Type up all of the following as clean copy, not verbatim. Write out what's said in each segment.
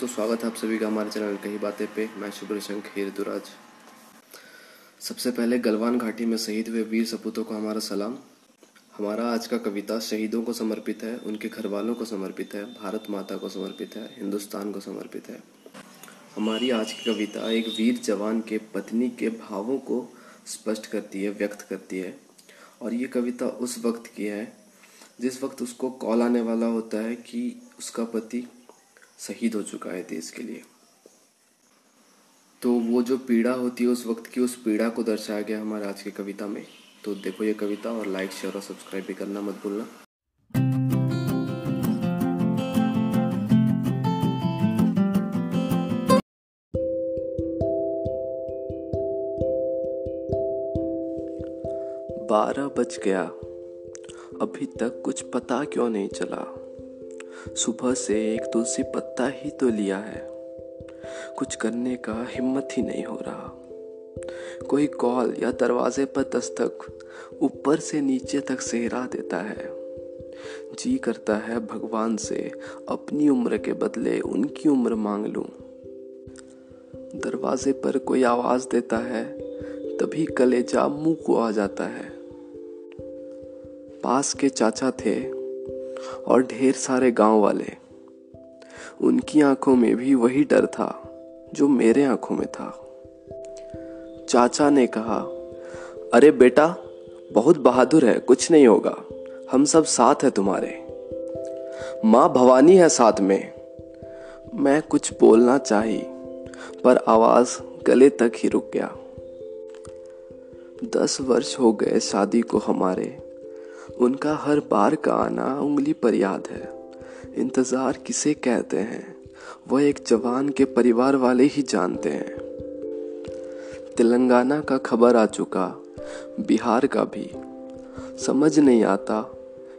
दोस्तों, स्वागत है आप सभी का हमारे चैनल कही बातें पे। मैं शुभ्रशंख ऋतुराज। सबसे पहले गलवान घाटी में शहीद हुए वीर सपूतों को हमारा सलाम। हमारा आज का कविता शहीदों को समर्पित है, उनके घर वालों को समर्पित है, भारत माता को समर्पित है, हिंदुस्तान को समर्पित है। हमारी आज की कविता एक वीर जवान के पत्नी के भावों को स्पष्ट करती है, व्यक्त करती है। और ये कविता उस वक्त की है जिस वक्त उसको कॉल आने वाला होता है कि उसका पति शहीद हो चुका है देश के लिए। तो वो जो पीड़ा होती है उस वक्त की, उस पीड़ा को दर्शाया गया हमारे आज की कविता में। तो देखो ये कविता और लाइक, शेयर और सब्सक्राइब भी करना मत भूलना। 12 बज गया, अभी तक कुछ पता क्यों नहीं चला। सुबह से एक तुलसी पत्ता ही तो लिया है, कुछ करने का हिम्मत ही नहीं हो रहा। कोई कॉल या दरवाजे पर दस्तक ऊपर से नीचे तक सेहरा देता है। जी करता है भगवान से अपनी उम्र के बदले उनकी उम्र मांग लूं। दरवाजे पर कोई आवाज देता है, तभी कलेजा मुंह को आ जाता है। पास के चाचा थे और ढेर सारे गांव वाले। उनकी आंखों में भी वही डर था जो मेरे आंखों में था। चाचा ने कहा, अरे बेटा, बहुत बहादुर है, कुछ नहीं होगा, हम सब साथ हैं तुम्हारे। माँ भवानी है साथ में। मैं कुछ बोलना चाही, पर आवाज गले तक ही रुक गया। 10 वर्ष हो गए शादी को हमारे, उनका हर बार का आना उंगली पर याद है। इंतजार किसे कहते हैं, वह एक जवान के परिवार वाले ही जानते हैं। तेलंगाना का खबर आ चुका, बिहार का भी। समझ नहीं आता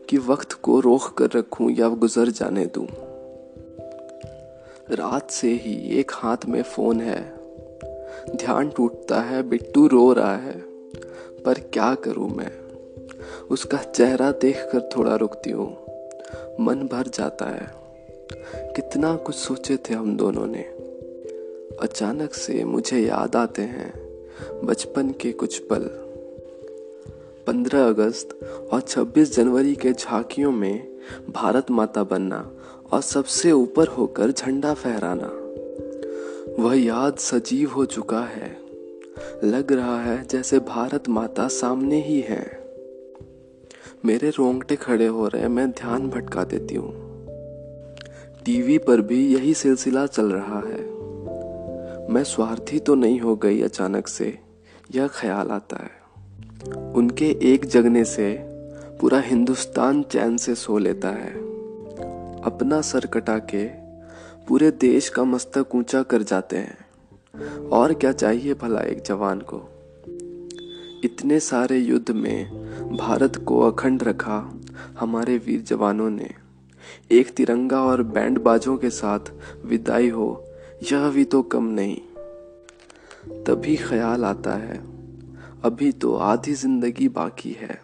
कि वक्त को रोक कर रखूं या गुजर जाने दूं। रात से ही एक हाथ में फोन है, ध्यान टूटता है, बिट्टू रो रहा है, पर क्या करूं मैं। उसका चेहरा देखकर थोड़ा रुकती हूँ, मन भर जाता है। कितना कुछ सोचे थे हम दोनों ने। अचानक से मुझे याद आते हैं बचपन के कुछ पल। 15 अगस्त और 26 जनवरी के झांकियों में भारत माता बनना और सबसे ऊपर होकर झंडा फहराना, वह याद सजीव हो चुका है। लग रहा है जैसे भारत माता सामने ही है। मेरे रोंगटे खड़े हो रहे, मैं ध्यान भटका देती हूँ। टीवी पर भी यही सिलसिला चल रहा है। मैं स्वार्थी तो नहीं हो गई अचानक से, यह ख्याल आता है। उनके एक जगने से पूरा हिंदुस्तान चैन से सो लेता है। अपना सर कटा के पूरे देश का मस्तक ऊंचा कर जाते हैं। और क्या चाहिए भला एक जवान को। इतने सारे युद्ध में भारत को अखंड रखा हमारे वीर जवानों ने। एक तिरंगा और बैंड बाजों के साथ विदाई हो, यह भी तो कम नहीं। तभी ख्याल आता है, अभी तो आधी जिंदगी बाकी है,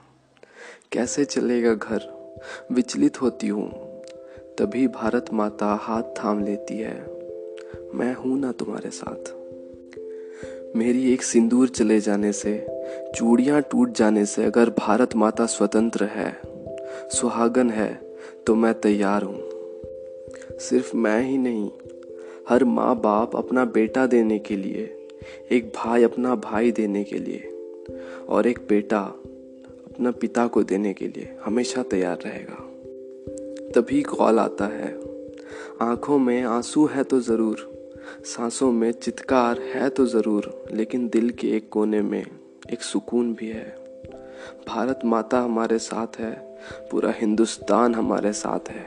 कैसे चलेगा घर। विचलित होती हूँ, तभी भारत माता हाथ थाम लेती है, मैं हूं ना तुम्हारे साथ। मेरी एक सिंदूर चले जाने से, चूड़ियां टूट जाने से अगर भारत माता स्वतंत्र है, सुहागन है, तो मैं तैयार हूँ। सिर्फ मैं ही नहीं, हर माँ बाप अपना बेटा देने के लिए, एक भाई अपना भाई देने के लिए, और एक बेटा अपना पिता को देने के लिए हमेशा तैयार रहेगा। तभी कॉल आता है, आंखों में आंसू है तो जरूर, सांसों में चित्कार है तो जरूर, लेकिन दिल के एक कोने में एक सुकून भी है। भारत माता हमारे साथ है, पूरा हिंदुस्तान हमारे साथ है।